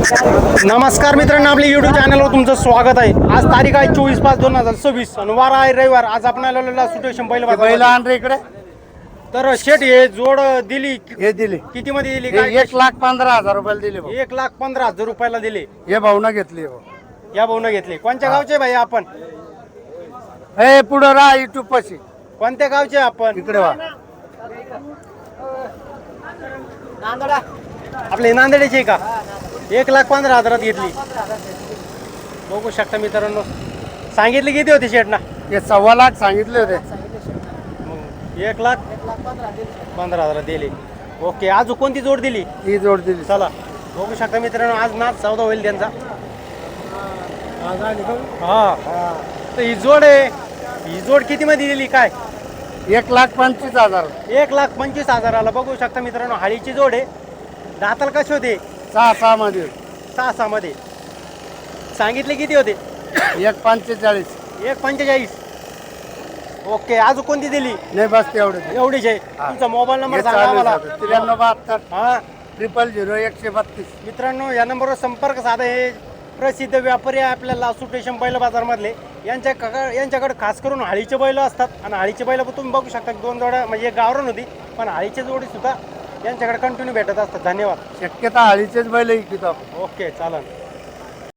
नमस्कार मित्रांनो, आपल्या युट्यूब चॅनलवर तुमचं स्वागत आहे। आज तारीख आहे 24/5/2026 आणि वार आहे रविवार। आज आपण आलेलो सिच्युएशन पहिला आण रे इकडे तर शेट हे जोड दिली हे दिली किती मध्ये दिली? हे 1,15,000 रुपयाला दिले भाऊ. 1,15,000 रुपयाला दिले। हे भाऊना घेतली भाऊ. या भाऊन घेतले। कोणत्या गावचे भाई आपण? हे पुढे राहा युट्यूब पाशी. कोणत्या गावचे आपण? इकडे वा. आपले नांदेडचे का? 1,15,000 घेतली। बघू शकता मित्रांनो। सांगितले किती होते शेटना? हे 1.25 लाख सांगितले होते. 1,15,000 दिले। ओके, आज कोणती जोड दिली? ही जोड दिली. चला बघू शकता मित्रांनो, आज नाच सौदा होईल त्यांचा। हा तर ही जोड आहे, ही जोड किती मध्ये दिली काय? 1,25,000. 1,25,000 बघू शकता मित्रांनो, हाळीची जोड आहे। दाताल कसे होते? 6 मध्ये 6 मध्ये। सांगितले किती होते? 1,45. 1,45. ओके, आज कोणती दिली? नाही बस तेवढे. एवढीच आहे। तुमचा मोबाईल नंबर सांगा मला। 9372 हा 0000132. मित्रांनो, या नंबरवर संपर्क साधा। हे प्रसिद्ध व्यापारी आहे आपल्याला सुटेशन बैल बाजारमधले। यांच्याकडे खास करून हाळीचे बैल असतात आणि हाळीचे बैल तुम्ही बघू शकता। 2 जोड्या म्हणजे एक गावरान होती, पण हाळीचे जोडी सुद्धा यांच्याकडे कंटिन्यू भेटत असतात। धन्यवाद। शक्यता हळीचेच बैल इकितो. ओके, चालेल।